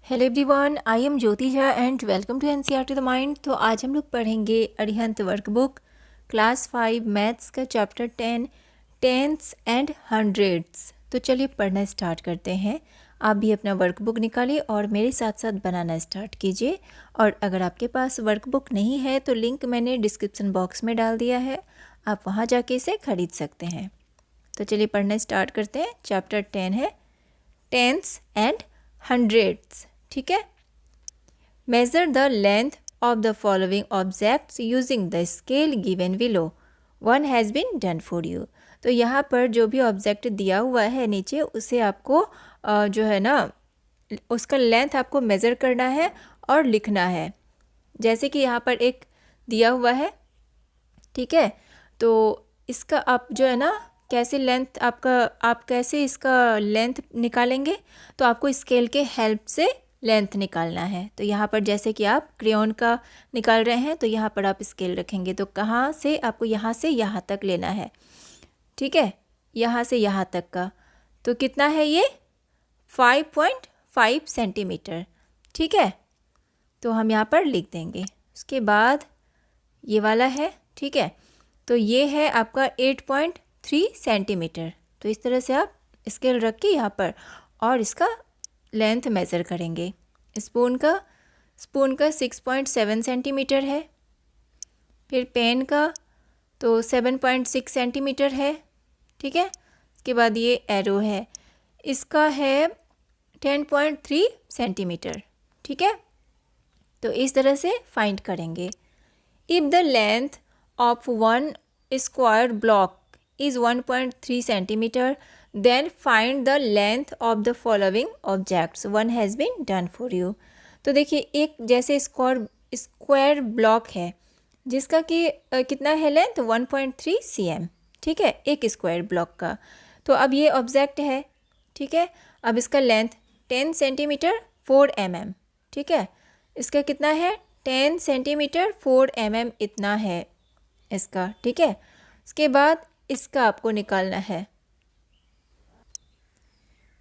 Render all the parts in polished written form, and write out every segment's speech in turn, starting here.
Hello everyone, I am Jyoti Jha and welcome to NCERT the mind. तो आज हम लोग पढ़ेंगे अरिहंत वर्कबुक क्लास 5 मैथ्स का चैप्टर 10 टेंस एंड हंड्रेड्स। तो चलिए पढ़ना स्टार्ट करते हैं। आप भी अपना वर्कबुक निकालिए और मेरे साथ साथ बनाना स्टार्ट कीजिए। और अगर आपके पास वर्कबुक नहीं है तो लिंक मैंने डिस्क्रिप्शन बॉक्स में डाल दिया है, आप वहाँ जाके इसे खरीद सकते हैं। तो चलिए पढ़ना स्टार्ट करते हैं। चैप्टर 10 है टेंस एंड हंड्रेड्स। ठीक है। Measure the length of the following objects using the scale given below. One has been done for you. तो यहाँ पर जो भी ऑब्जेक्ट दिया हुआ है नीचे उसे आपको जो है ना उसका लेंथ आपको मेज़र करना है और लिखना है। जैसे कि यहाँ पर एक दिया हुआ है, ठीक है। तो इसका आप जो है ना कैसे लेंथ आप कैसे इसका लेंथ निकालेंगे, तो आपको स्केल के हेल्प से लेंथ निकालना है। तो यहाँ पर जैसे कि आप क्रेयॉन का निकाल रहे हैं तो यहाँ पर आप स्केल रखेंगे, तो कहाँ से आपको यहाँ से यहाँ तक लेना है, ठीक है, यहाँ से यहाँ तक का। तो कितना है ये 5.5 सेंटीमीटर, ठीक है। तो हम यहाँ पर लिख देंगे। उसके बाद ये वाला है, ठीक है। तो ये है आपका 8.3 सेंटीमीटर। तो इस तरह से आप स्केल रख के यहाँ पर और इसका लेंथ मेज़र करेंगे। स्पून का 6.7 सेंटीमीटर है। फिर पेन का तो 7.6 सेंटीमीटर है, ठीक है। उसके बाद ये एरो है, इसका है 10.3 सेंटीमीटर, ठीक है। तो इस तरह से फाइंड करेंगे। If the length of one square block is 1.3 centimetre then find the length of the following objects. One has been done for you. तो देखिए एक जैसे स्क्वायर ब्लॉक है जिसका कि कितना है लेंथ 1.3 cm, ठीक है, एक स्क्वायर ब्लॉक का। तो अब ये ऑब्जेक्ट है, ठीक है। अब इसका लेंथ 10 सेंटीमीटर 4 mm, ठीक है। इसका कितना है 10 सेंटीमीटर 4 mm इतना है इसका, ठीक है। उसके बाद इसका आपको निकालना है,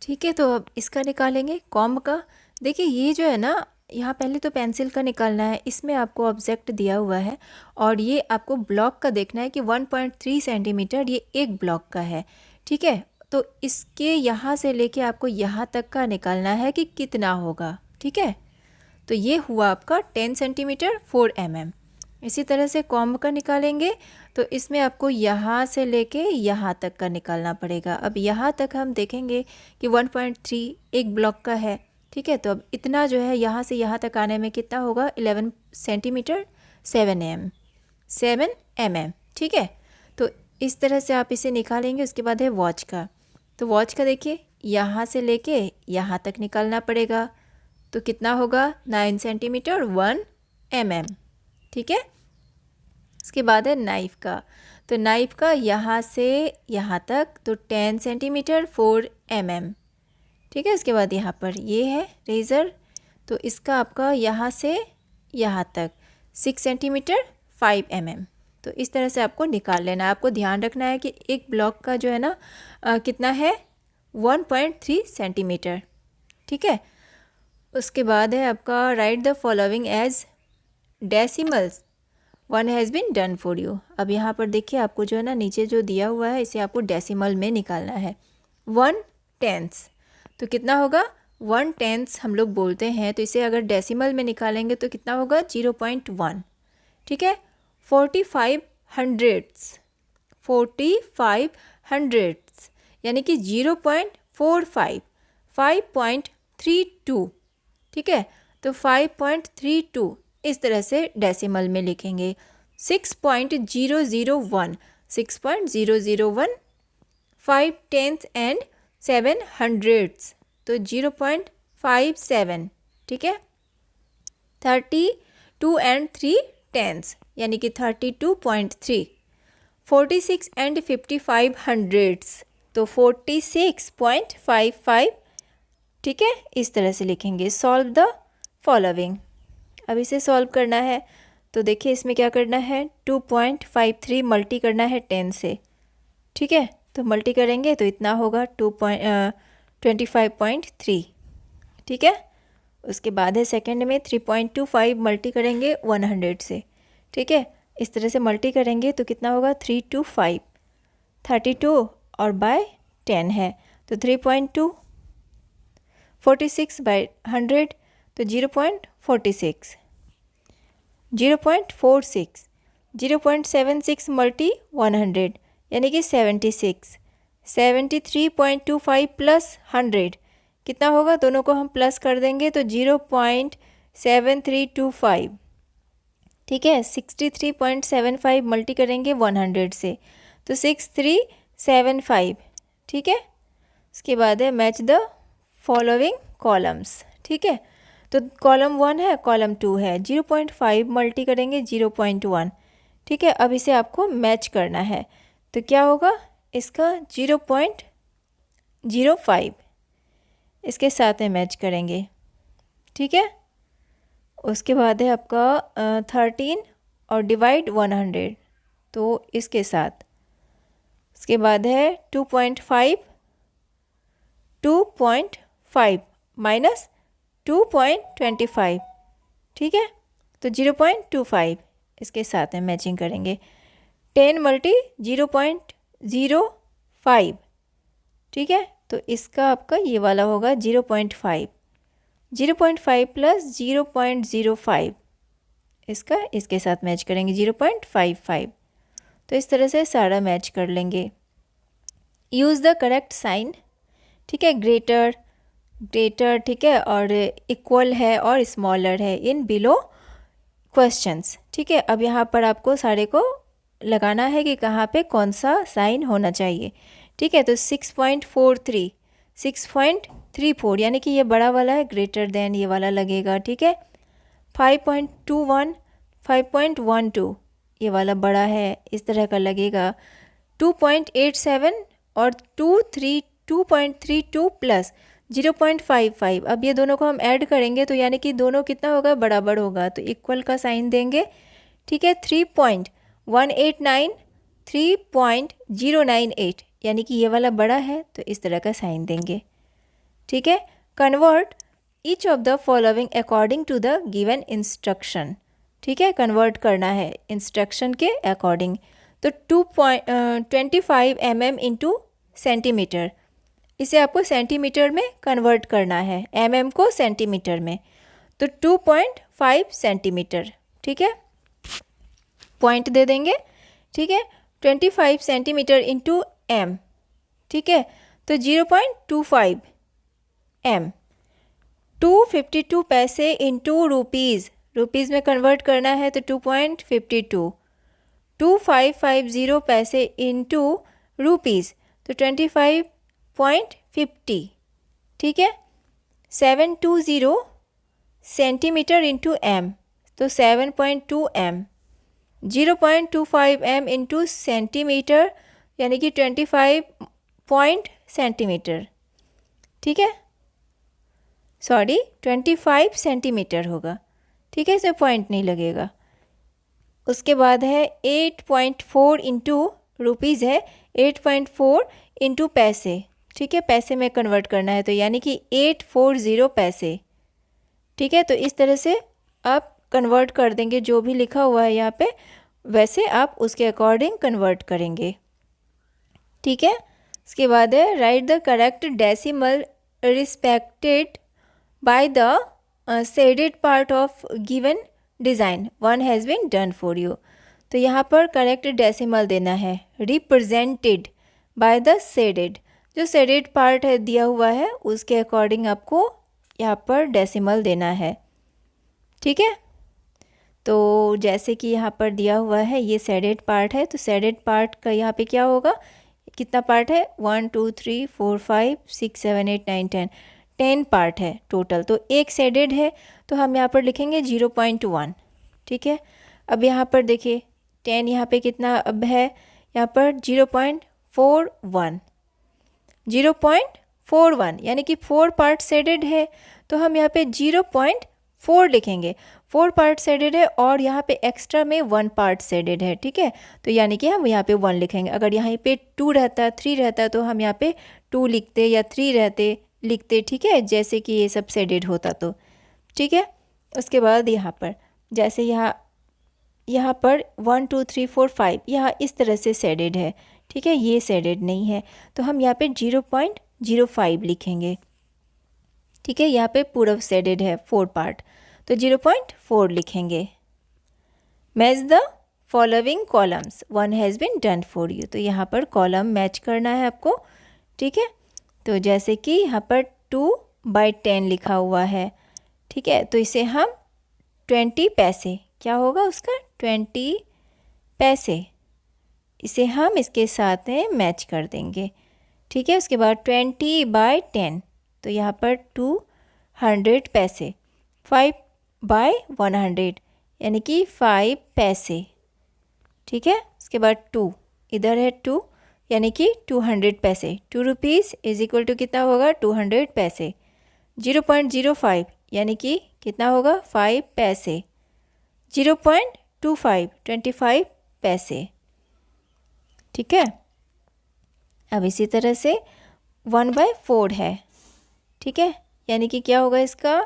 ठीक है। तो अब इसका निकालेंगे कॉम्ब का। देखिए ये जो है ना, यहाँ पहले तो पेंसिल का निकालना है। इसमें आपको ऑब्जेक्ट दिया हुआ है और ये आपको ब्लॉक का देखना है कि 1.3 सेंटीमीटर ये एक ब्लॉक का है, ठीक है। तो इसके यहाँ से लेके आपको यहाँ तक का निकालना है कि कितना होगा, ठीक है। तो ये हुआ आपका 10 सेंटीमीटर 4 mm। इसी तरह से कॉम्ब का निकालेंगे तो इसमें आपको यहाँ से लेके यहाँ तक का निकालना पड़ेगा। अब यहाँ तक हम देखेंगे कि 1.3 एक ब्लॉक का है, ठीक है। तो अब इतना जो है यहाँ से यहाँ तक आने में कितना होगा 11 सेंटीमीटर 7 mm, ठीक है। तो इस तरह से आप इसे निकालेंगे। उसके बाद है वॉच का। तो वॉच का देखिए यहाँ से लेके यहाँ तक निकालना पड़ेगा, तो कितना होगा 9 सेंटीमीटर 1 mm, ठीक है। उसके बाद है नाइफ़ का। तो नाइफ़ का यहाँ से यहाँ तक तो 10 सेंटीमीटर 4 mm, ठीक है। उसके बाद यहाँ पर ये है रेज़र, तो इसका आपका यहाँ से यहाँ तक 6 सेंटीमीटर 5 mm। तो इस तरह से आपको निकाल लेना है। आपको ध्यान रखना है कि एक ब्लॉक का जो है ना कितना है 1.3 सेंटीमीटर, ठीक है। उसके बाद है आपका write the following as decimals. One has been done for you. अब यहाँ पर देखिए आपको जो है ना नीचे जो दिया हुआ है इसे आपको डेसिमल में निकालना है। 1/10, तो कितना होगा 1/10 हम लोग बोलते हैं, तो इसे अगर डेसिमल में निकालेंगे तो कितना होगा 0.1, ठीक है। 45 हंड्रेड्स यानी कि 0.45 5.32, ठीक है। तो 5.32 इस तरह से डेसिमल में लिखेंगे। 6.001 5 टेंथ एंड 7 हंड्रेड्स, तो 0.57, ठीक है। 32 एंड 3 टेंथ्स यानी कि 32.3। 46 एंड 55 हंड्रेड्स, तो 46.55, ठीक है। इस तरह से लिखेंगे। Solve the following. अब इसे सॉल्व करना है तो देखिए इसमें क्या करना है 2.53 मल्टी करना है 10 से, ठीक है। तो मल्टी करेंगे तो इतना होगा 25.3, ठीक है। उसके बाद है सेकंड में 3.25 मल्टी करेंगे 100 से, ठीक है। इस तरह से मल्टी करेंगे तो कितना होगा 325 32 और बाय 10 है तो 3.2 46 बाय 100 तो 0.46 0.46 0.76 मल्टी 100 यानी कि 76 73.25 प्लस 100 कितना होगा, दोनों को हम प्लस कर देंगे तो 0.7325, ठीक है। 63.75 मल्टी करेंगे 100 से तो 6375, ठीक है। उसके बाद है मैच द फॉलोइंग कॉलम्स, ठीक है। तो कॉलम 1 है, कॉलम 2 है, 0.5 मल्टी करेंगे 0.1, ठीक है। अब इसे आपको मैच करना है तो क्या होगा, इसका 0.05 इसके साथ में मैच करेंगे, ठीक है। उसके बाद है आपका 13 और डिवाइड 100 तो इसके साथ। उसके बाद है 2.5 माइनस 2.25, ठीक है। तो 0.25 इसके साथ में मैचिंग करेंगे। 10 मल्टी 0.05, ठीक है। तो इसका आपका ये वाला होगा 0.5 प्लस 0.05 इसका इसके साथ मैच करेंगे 0.55। तो इस तरह से सारा मैच कर लेंगे। यूज़ द करेक्ट साइन, ठीक है। ग्रेटर, ठीक है, और इक्वल है और स्मॉलर है इन बिलो क्वेश्चंस, ठीक है। अब यहाँ पर आपको सारे को लगाना है कि कहाँ पे कौन सा साइन होना चाहिए, ठीक है। तो 6.43 6.34 यानी कि ये बड़ा वाला है, ग्रेटर देन ये वाला लगेगा, ठीक है। 5.21 5.12 ये वाला बड़ा है, इस तरह का लगेगा। 2.87 और 2.32 प्लस 0.55, अब ये दोनों को हम ऐड करेंगे तो यानी कि दोनों कितना होगा, बराबर होगा, तो इक्वल का साइन देंगे, ठीक है। 3.189 3.098 यानी कि ये वाला बड़ा है तो इस तरह का साइन देंगे, ठीक है। Convert each of the following according to the given instruction, ठीक है। कन्वर्ट करना है इंस्ट्रक्शन के अकॉर्डिंग। तो 25 mm इंटू सेंटीमीटर, इसे आपको सेंटीमीटर में कन्वर्ट करना है, mm को सेंटीमीटर में, तो 2.5 सेंटीमीटर, ठीक है। पॉइंट दे देंगे, ठीक है। 25 सेंटीमीटर इंटू m, ठीक है, तो 0.25 m। 252 पैसे इंटू रुपीज़, रुपीज़ में कन्वर्ट करना है तो 2.52। 2550 पैसे इंटू रुपीज़ तो 25.50, ठीक है। 720 सेंटीमीटर इंटू m तो 7.2 m। 0.25 m इंटू सेंटीमीटर यानी कि 25 सेंटीमीटर, ठीक है। सॉरी 25 सेंटीमीटर होगा, ठीक है, इसमें पॉइंट नहीं लगेगा। उसके बाद है 8.4 इंटू रुपीज़ है, 8.4 इंटू पैसे, ठीक है, पैसे में कन्वर्ट करना है तो यानी कि 840 पैसे, ठीक है। तो इस तरह से आप कन्वर्ट कर देंगे, जो भी लिखा हुआ है यहाँ पे वैसे आप उसके अकॉर्डिंग कन्वर्ट करेंगे, ठीक है। उसके बाद है write the correct decimal respected by the shaded part of given design, one has been done for you. तो यहाँ पर करेक्ट डेसिमल देना है, रिप्रेजेंटेड बाय द शेडेड, जो शेडेड पार्ट है दिया हुआ है उसके अकॉर्डिंग आपको यहाँ पर डेसिमल देना है, ठीक है। तो जैसे कि यहाँ पर दिया हुआ है ये शेडेड पार्ट है, तो शेडेड पार्ट का यहाँ पे क्या होगा, कितना पार्ट है, 1 2 3 4 5 6 7 8 9 10 पार्ट है टोटल। तो एक शेडेड है तो हम यहाँ पर लिखेंगे 0.1, ठीक है। अब यहाँ पर देखिए 10 यहाँ पे कितना अब है, यहाँ पर 0.41 यानी कि 4 पार्ट शेडेड है तो हम यहाँ पे 0.4 लिखेंगे। 4 पार्ट शेडेड है और यहाँ पे एक्स्ट्रा में 1 पार्ट शेडेड है, ठीक है। तो यानी कि हम यहाँ पे 1 लिखेंगे। अगर यहाँ पे 2 रहता 3 रहता तो हम यहाँ पे 2 लिखते या 3 लिखते, ठीक है, जैसे कि ये सब शेडेड होता तो ठीक है। उसके बाद यहाँ पर जैसे यहाँ पर 1 2 3 4 5 यहाँ इस तरह से शेडेड है, ठीक है, ये शेडेड नहीं है, तो हम यहाँ पे 0.05 लिखेंगे, ठीक है। यहाँ पे पूरा शेडेड है 4 पार्ट, तो 0.4 लिखेंगे। Match the following columns, 1 has been done for you, तो यहाँ पर कॉलम मैच करना है आपको, ठीक है। तो जैसे कि यहाँ पर 2/10 लिखा हुआ है, ठीक है, तो इसे हम 20 पैसे, क्या होगा उसका 20 पैसे, इसे हम इसके साथ में मैच कर देंगे, ठीक है। उसके बाद 20/10, तो यहाँ पर 200 पैसे, 5/100 यानी कि 5 पैसे, ठीक है। उसके बाद 2, इधर है 2 यानी कि 200 पैसे, 2 रुपीज़ इज इक्वल टू कितना होगा 200 पैसे। 0.05 यानी कि कितना होगा 5 पैसे। 0.25 25 पैसे, ठीक है। अब इसी तरह से 1/4 है, ठीक है, यानी कि क्या होगा इसका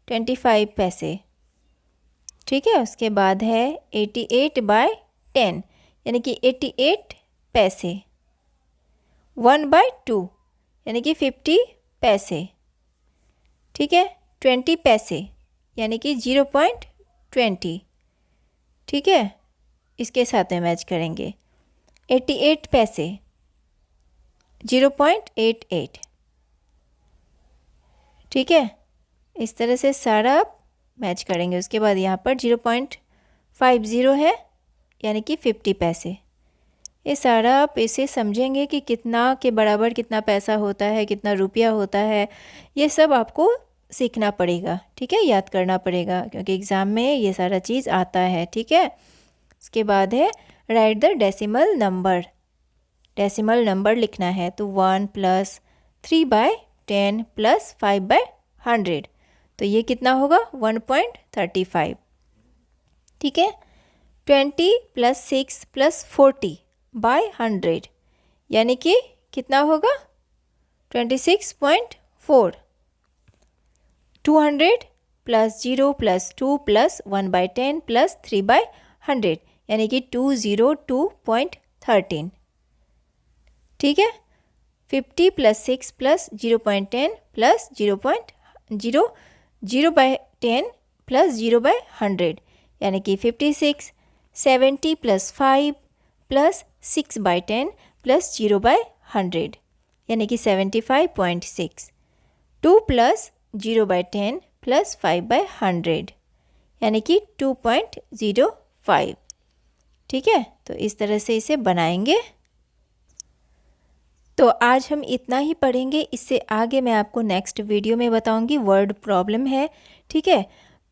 25 पैसे, ठीक है। उसके बाद है 88/10 यानी कि 88 पैसे। 1/2 यानी कि 50 पैसे, ठीक है। 20 पैसे यानी कि 0.20, ठीक है, इसके साथ में मैच करेंगे। 88 पैसे 0.88, ठीक है, इस तरह से सारा आप मैच करेंगे। उसके बाद यहाँ पर 0.50 है यानी कि 50 पैसे। ये सारा आप इसे समझेंगे कि कितना के बराबर कितना पैसा होता है, कितना रुपया होता है, ये सब आपको सीखना पड़ेगा, ठीक है, याद करना पड़ेगा, क्योंकि एग्ज़ाम में ये सारा चीज़ आता है, ठीक है। उसके बाद है write the decimal number, decimal number लिखना है, तो 1 + 3/10 + 5/100, तो ये कितना होगा 1.35, ठीक है। 20 + 6 + 40/100 यानी कि कितना होगा 26.4। 200 + 0 + 2 + 1/10 + 3/100 यानी कि 202.13, ठीक है। 50 + 6 + 0.10 + 0.10 + 0/100 यानी कि 56। 70 + 5 + 6/10 + 0/100 यानी कि 75.6। 2 + 0/10 + 5/100 यानी कि 2.05, ठीक है। तो इस तरह से इसे बनाएंगे। तो आज हम इतना ही पढ़ेंगे, इससे आगे मैं आपको नेक्स्ट वीडियो में बताऊंगी वर्ड प्रॉब्लम है, ठीक है,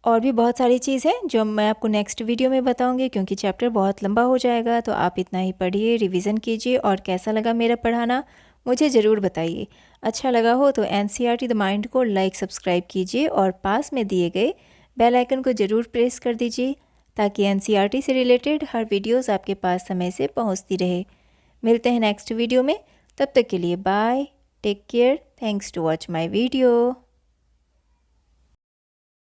और भी बहुत सारी चीज़ है जो मैं आपको नेक्स्ट वीडियो में बताऊंगी, क्योंकि चैप्टर बहुत लंबा हो जाएगा। तो आप इतना ही पढ़िए, रिवीजन कीजिए, और कैसा लगा मेरा पढ़ाना मुझे ज़रूर बताइए। अच्छा लगा हो तो NCERT द माइंड को लाइक सब्सक्राइब कीजिए, और पास में दिए गए बेल आइकन को ज़रूर प्रेस कर दीजिए, ताकि NCERT से रिलेटेड हर वीडियोज़ आपके पास समय से पहुँचती रहे। मिलते हैं नेक्स्ट वीडियो में, तब तक के लिए bye, take care, thanks to watch my video.